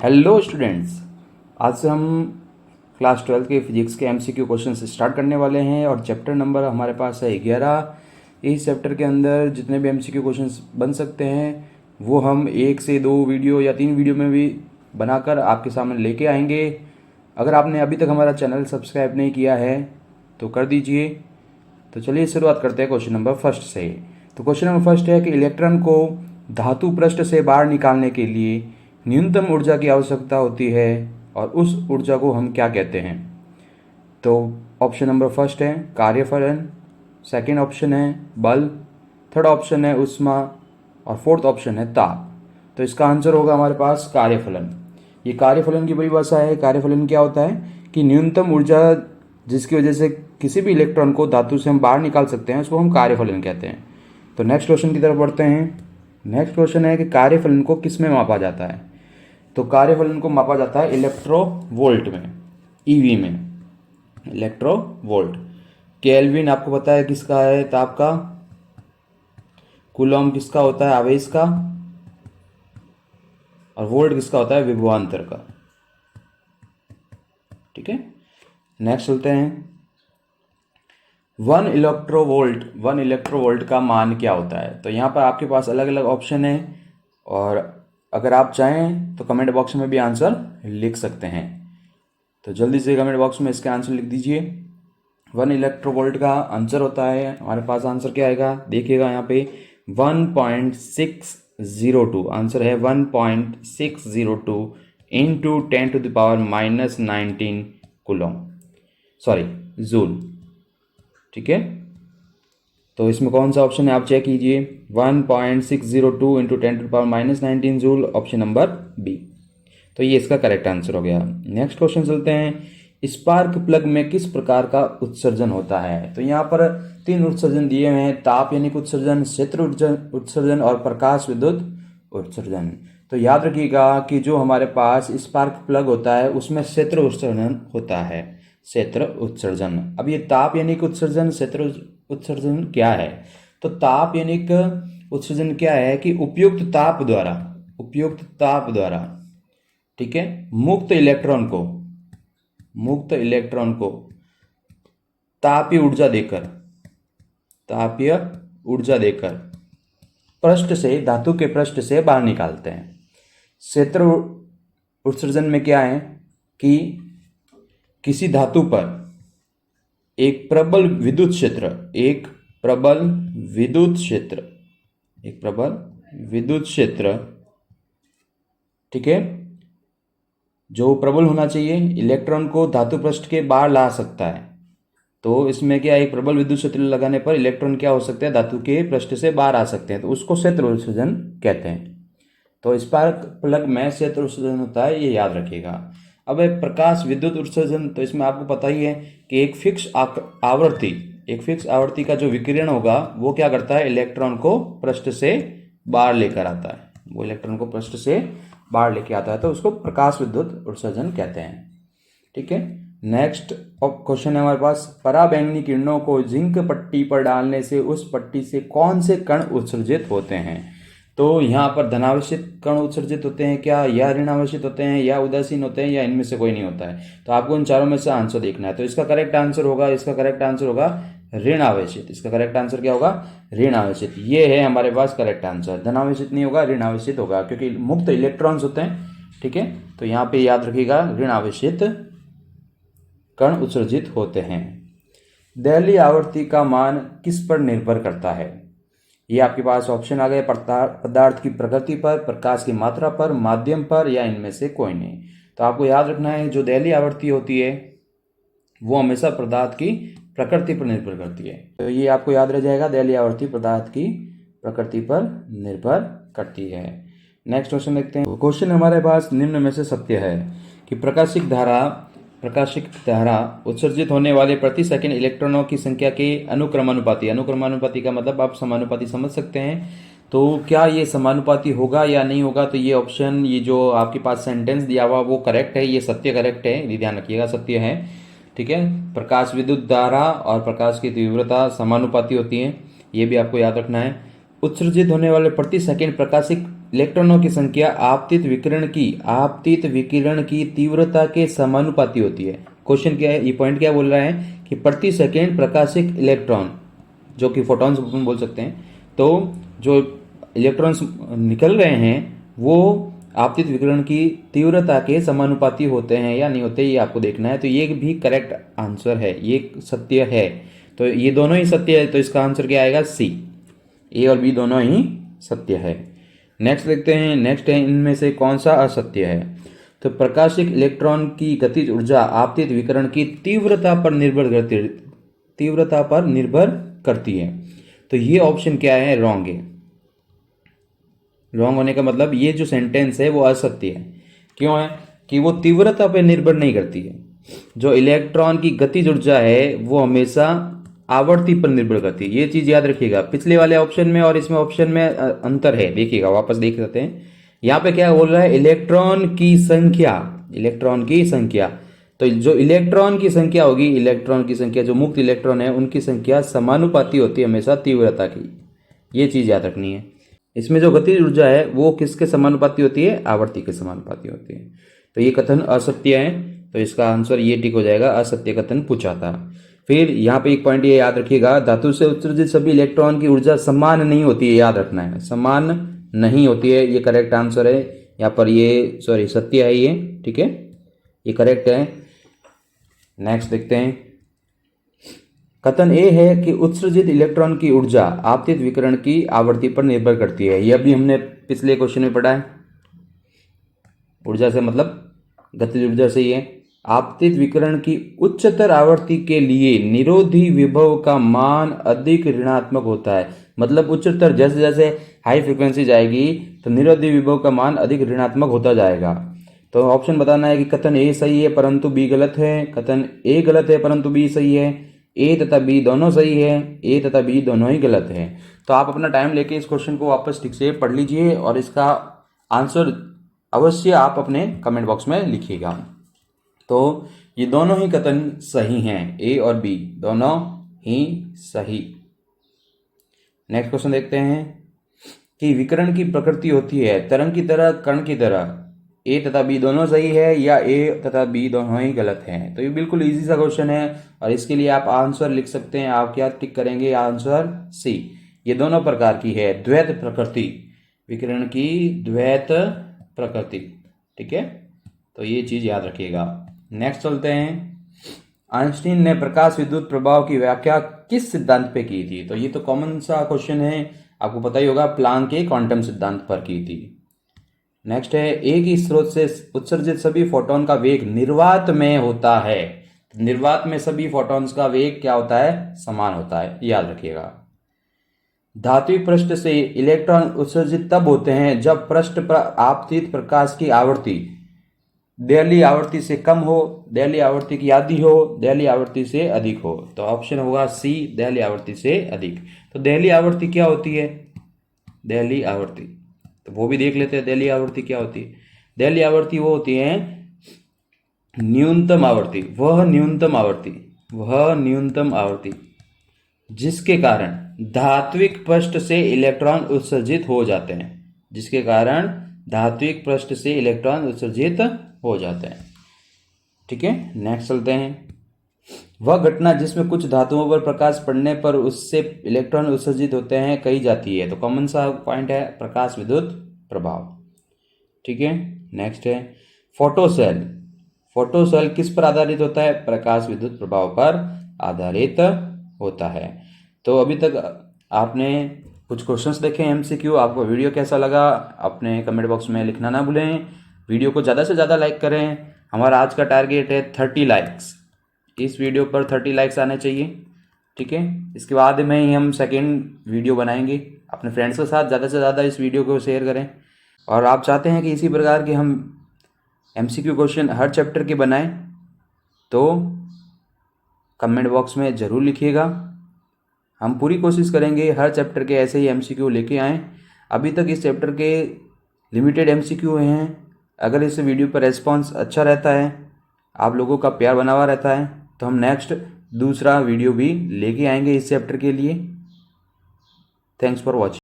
Hello students, आज से हम क्लास 12 के फिजिक्स के एमसीक्यू क्वेश्चन स्टार्ट करने वाले हैं और चैप्टर नंबर हमारे पास है 11। इस चैप्टर के अंदर जितने भी एमसीक्यू क्वेश्चंस बन सकते हैं वो हम 1 से 2 वीडियो या 3 वीडियो में भी बनाकर आपके सामने लेके आएंगे। अगर आपने अभी तक हमारा चैनल सब्सक्राइब नहीं किया है तो कर दीजिए। तो चलिए शुरुआत करते हैं क्वेश्चन नंबर फर्स्ट से। तो क्वेश्चन नंबर फर्स्ट है कि इलेक्ट्रॉन को धातु पृष्ठ से बाहर निकालने के लिए न्यूनतम ऊर्जा की आवश्यकता होती है और उस ऊर्जा को हम क्या कहते हैं। तो ऑप्शन नंबर फर्स्ट है कार्यफलन, सेकंड ऑप्शन है बल, थर्ड ऑप्शन है ऊष्मा और फोर्थ ऑप्शन है ताप। तो इसका आंसर होगा हमारे पास कार्यफलन। ये कार्यफलन की परिभाषा है। कार्यफलन क्या होता है कि न्यूनतम ऊर्जा जिसकी वजह से किसी भी इलेक्ट्रॉन को धातु से हम बाहर निकाल सकते हैं उसको हम कार्यफलन कहते हैं। तो नेक्स्ट क्वेश्चन की तरफ बढ़ते हैं। नेक्स्ट क्वेश्चन है कि कार्यफलन को किस में मापा जाता है। तो कार्यफलन को मापा जाता है इलेक्ट्रोवोल्ट में, ईवी में, इलेक्ट्रोवोल्ट। केल्विन आपको पता है किसका है, ताप का। कूलॉम किसका होता है, आवेश का। और वोल्ट किसका होता है, विभवांतर का। ठीक है, नेक्स्ट चलते हैं। 1 इलेक्ट्रोवोल्ट का मान क्या होता है। तो यहाँ पर आपके पास अलग अलग ऑप्शन है और अगर आप चाहें तो कमेंट बॉक्स में भी आंसर लिख सकते हैं। तो जल्दी से कमेंट बॉक्स में इसके आंसर लिख दीजिए। 1 इलेक्ट्रोवोल्ट का आंसर होता है, हमारे पास आंसर क्या आएगा देखिएगा यहाँ पे 1.602। आंसर है 1.602 इंटू 10⁻⁻19 कूलॉम, सॉरी जूल। ठीक है, तो इसमें कौन सा ऑप्शन है आप चेक कीजिए। 1.602 into 10⁻⁻19 joule, option number B. तो ये इसका करेक्ट आंसर हो गया। नेक्स्ट क्वेश्चन चलते हैं। स्पार्क प्लग में किस प्रकार का उत्सर्जन होता है। तो यहाँ पर 3 उत्सर्जन दिए हुए हैं, ताप यानी उत्सर्जन, क्षेत्र उत्सर्जन और प्रकाश विद्युत उत्सर्जन। तो याद रखिएगा कि जो हमारे पास स्पार्क प्लग होता है उसमें क्षेत्र उत्सर्जन होता है, क्षेत्र उत्सर्जन। अब ये ताप यानी उत्सर्जन, क्षेत्र उत्सर्जन क्या है। तो ताप यानी उत्सर्जन क्या है कि उपयुक्त ताप द्वारा, ठीक है, मुक्त इलेक्ट्रॉन को तापीय ऊर्जा देकर पृष्ठ से, धातु के पृष्ठ से बाहर निकालते हैं। क्षेत्र उत्सर्जन में क्या है कि किसी धातु पर एक प्रबल विद्युत क्षेत्र, ठीक है, जो प्रबल होना चाहिए, इलेक्ट्रॉन को धातु पृष्ठ के बाहर ला सकता है। तो इसमें क्या, एक प्रबल विद्युत क्षेत्र लगाने पर इलेक्ट्रॉन क्या हो सकते हैं, धातु के पृष्ठ से बाहर आ सकते हैं। तो उसको क्षेत्र उत्सर्जन कहते हैं। तो स्पार्क प्लग में क्षेत्र उत्सर्जन होता है, ये याद रखिएगा। अब प्रकाश विद्युत उत्सर्जन, तो इसमें आपको पता ही है कि एक फिक्स आवृत्ति का जो विकिरण होगा वो क्या करता है, इलेक्ट्रॉन को पृष्ठ से बाहर लेकर आता है। वो इलेक्ट्रॉन को पृष्ठ से बाहर लेके आता है, तो उसको प्रकाश विद्युत उत्सर्जन कहते हैं। ठीक है, नेक्स्ट क्वेश्चन है हमारे पास। पराबैंगनी किरणों को जिंक पट्टी पर डालने से उस पट्टी से कौन से कण उत्सर्जित होते हैं। तो यहाँ पर धनावेशित कण उत्सर्जित होते हैं क्या, या ऋणावेशित होते हैं, या उदासीन होते हैं, या इनमें से कोई नहीं होता है। तो आपको इन चारों में से आंसर देखना है। तो इसका करेक्ट आंसर होगा ऋण आवेशित। इसका करेक्ट आंसर क्या होगा, ऋण आवेशित। ये है हमारे पास करेक्ट आंसर। धनावेशित नहीं होगा, ऋण आवेशित होगा, क्योंकि मुक्त इलेक्ट्रॉन्स होते हैं। ठीक है, तो यहाँ पे याद रखिएगा ऋण आवेशित कण उत्सर्जित होते हैं। दहलीय आवर्ती का मान किस पर निर्भर करता है। ये आपके पास ऑप्शन आ गए, पदार्थ की प्रकृति पर, प्रकाश की मात्रा पर, माध्यम पर, या इनमें से कोई नहीं। तो आपको याद रखना है जो दहलीय आवर्ती होती है वो हमेशा पदार्थ की प्रकृति पर निर्भर करती है। तो ये आपको याद रह जाएगा, दहलीय आवर्ती पदार्थ की प्रकृति पर निर्भर करती है। नेक्स्ट क्वेश्चन देखते हैं। क्वेश्चन हमारे पास निम्न में से सत्य है कि प्रकाशिक धारा उत्सर्जित होने वाले प्रति सेकंड इलेक्ट्रॉनों की संख्या के अनुक्रमानुपाती का मतलब आप समानुपाती समझ सकते हैं। तो क्या ये समानुपाती होगा या नहीं होगा। तो ये ऑप्शन, ये जो आपके पास सेंटेंस दिया हुआ वो करेक्ट है, ये सत्य करेक्ट है, ये ध्यान रखिएगा, सत्य है। ठीक है, प्रकाश विद्युत धारा और प्रकाश की तीव्रता समानुपाती होती है, ये भी आपको याद रखना है। उत्सर्जित होने वाले प्रति सेकंड प्रकाशिक इलेक्ट्रॉनों की संख्या आपतित विकिरण की तीव्रता के समानुपाती होती है। क्वेश्चन क्या है, ये पॉइंट क्या बोल रहा है कि प्रति सेकेंड प्रकाशिक इलेक्ट्रॉन, जो कि फोटॉन्स बोल सकते हैं, तो जो इलेक्ट्रॉन्स निकल रहे हैं वो आपतित विकिरण की तीव्रता के समानुपाती होते हैं या नहीं होते, ये आपको देखना है। तो ये भी करेक्ट आंसर है, ये सत्य है। तो ये दोनों ही सत्य है, तो इसका आंसर क्या आएगा, सी। ए और बी दोनों ही सत्य है। नेक्स्ट देखते हैं, नेक्स्ट है इनमें से कौन सा असत्य है। तो प्रकाशिक इलेक्ट्रॉन की गतिज ऊर्जा आपतित विकिरण की तीव्रता पर निर्भर करती है। तो ये ऑप्शन क्या है, रॉन्ग है। रॉन्ग होने का मतलब ये जो सेंटेंस है वो असत्य है। क्यों है कि वो तीव्रता पर निर्भर नहीं करती है। जो इलेक्ट्रॉन की गतिज ऊर्जा है वो हमेशा आवर्ती पर निर्भर करती है। ये चीज याद रखिएगा। पिछले वाले ऑप्शन में और इसमें ऑप्शन में अंतर है, देखिएगा, वापस देख सकते हैं। यहाँ पे क्या बोल रहा है, इलेक्ट्रॉन की संख्या। तो जो इलेक्ट्रॉन की संख्या होगी, इलेक्ट्रॉन की संख्या, जो मुक्त इलेक्ट्रॉन है उनकी संख्या समानुपाती होती है हमेशा तीव्रता की। ये चीज याद रखनी है। इसमें जो गतिज ऊर्जा है वो किसके समानुपाती होती है, आवर्ती के समानुपाती होती है। तो ये कथन असत्य है, तो इसका आंसर ये टिक हो जाएगा, असत्य कथन पूछा था। फिर यहाँ पे एक पॉइंट ये याद रखिएगा, धातु से उत्सर्जित सभी इलेक्ट्रॉन की ऊर्जा समान नहीं होती है, याद रखना है, समान नहीं होती है। ये करेक्ट आंसर है यहाँ पर, ये सत्य है ये, ठीक है, ये करेक्ट है। नेक्स्ट देखते हैं, कथन ए है कि उत्सर्जित इलेक्ट्रॉन की ऊर्जा आपतित विकिरण की आवृत्ति पर निर्भर करती है। यह भी हमने पिछले क्वेश्चन में पढ़ा है। ऊर्जा से मतलब गतिज ऊर्जा से ही है। आपतित विकिरण की उच्चतर आवृत्ति के लिए निरोधी विभव का मान अधिक ऋणात्मक होता है। मतलब उच्चतर, जैसे जैसे हाई फ्रीक्वेंसी जाएगी तो निरोधी विभव का मान अधिक ऋणात्मक होता जाएगा। तो ऑप्शन बताना है कि कथन ए सही है परंतु बी गलत है, कथन ए गलत है परंतु बी सही है, ए तथा बी दोनों सही है, ए तथा बी दोनों ही गलत है। तो आप अपना टाइम लेके इस क्वेश्चन को वापस ठीक से पढ़ लीजिए और इसका आंसर अवश्य आप अपने कमेंट बॉक्स में लिखिएगा। तो ये दोनों ही कथन सही हैं, ए और बी दोनों ही सही। नेक्स्ट क्वेश्चन देखते हैं कि विकिरण की प्रकृति होती है तरंग की तरह, कण की तरह। ए तथा बी दोनों सही है या ए तथा बी दोनों ही गलत हैं। तो ये बिल्कुल इजी सा क्वेश्चन है और इसके लिए आप आंसर लिख सकते हैं। आप क्या टिक करेंगे, आंसर सी। ये दोनों प्रकार की है, द्वैत प्रकृति, विकिरण की द्वैत प्रकृति, ठीक है। तो ये चीज याद रखिएगा। नेक्स्ट चलते हैं, आइंस्टीन ने प्रकाश विद्युत प्रभाव की व्याख्या किस सिद्धांत पे की थी। तो ये तो कॉमन सा क्वेश्चन है, आपको पता ही होगा, प्लांक के क्वांटम सिद्धांत पर की थी। नेक्स्ट है, एक ही स्रोत से उत्सर्जित सभी फोटोन का वेग निर्वात में होता है। निर्वात में सभी फोटॉन्स का वेग क्या होता है, समान होता है, याद रखिएगा। धात्विक पृष्ठ से इलेक्ट्रॉन उत्सर्जित तब होते हैं जब पृष्ठ पर आपतित प्रकाश की आवृत्ति दहलीय आवृत्ति से कम हो, दहलीय आवृत्ति की आधी हो, दहलीय आवृत्ति से अधिक हो। तो ऑप्शन होगा सी, दहलीय आवृत्ति से अधिक। तो दहलीय आवृत्ति क्या होती है, दहलीय आवृत्ति, तो वो भी देख लेते हैं। दहलीय आवृत्ति क्या होती है, दहलीय आवृत्ति वो होती है न्यूनतम आवृत्ति, वह न्यूनतम आवृत्ति जिसके कारण धात्विक पृष्ठ से इलेक्ट्रॉन उत्सर्जित हो जाते हैं, जिसके कारण धात्विक पृष्ठ से इलेक्ट्रॉन उत्सर्जित हो जाते हैं, ठीक है। नेक्स्ट चलते हैं, वह घटना जिसमें कुछ धातुओं पर प्रकाश पड़ने पर उससे इलेक्ट्रॉन उत्सर्जित होते हैं कही जाती है। तो कॉमन सा पॉइंट है प्रकाश विद्युत प्रभाव, ठीक है। नेक्स्ट है, फोटोसेल किस पर आधारित होता है, प्रकाश विद्युत प्रभाव पर आधारित होता है। तो अभी तक आपने कुछ क्वेश्चंस देखे एमसीक्यू। आपको वीडियो कैसा लगा अपने कमेंट बॉक्स में लिखना ना भूलें। वीडियो को ज़्यादा से ज़्यादा लाइक करें। हमारा आज का टारगेट है 30 लाइक्स। इस वीडियो पर 30 लाइक्स आने चाहिए, ठीक है। इसके बाद में ही हम सेकेंड वीडियो बनाएंगे। अपने फ्रेंड्स के साथ ज़्यादा से ज़्यादा इस वीडियो को शेयर करें। और आप चाहते हैं कि इसी प्रकार के हम एमसीक्यू क्वेश्चन हर चैप्टर के बनाएं तो कमेंट बॉक्स में ज़रूर लिखिएगा। हम पूरी कोशिश करेंगे हर चैप्टर के ऐसे ही एमसीक्यू लेके आएँ। अभी तक इस चैप्टर के लिमिटेड एमसीक्यू हैं। अगर इस वीडियो पर रेस्पॉन्स अच्छा रहता है, आप लोगों का प्यार बना हुआ रहता है, तो हम नेक्स्ट दूसरा वीडियो भी लेके आएंगे इस चैप्टर के लिए। Thanks for watching.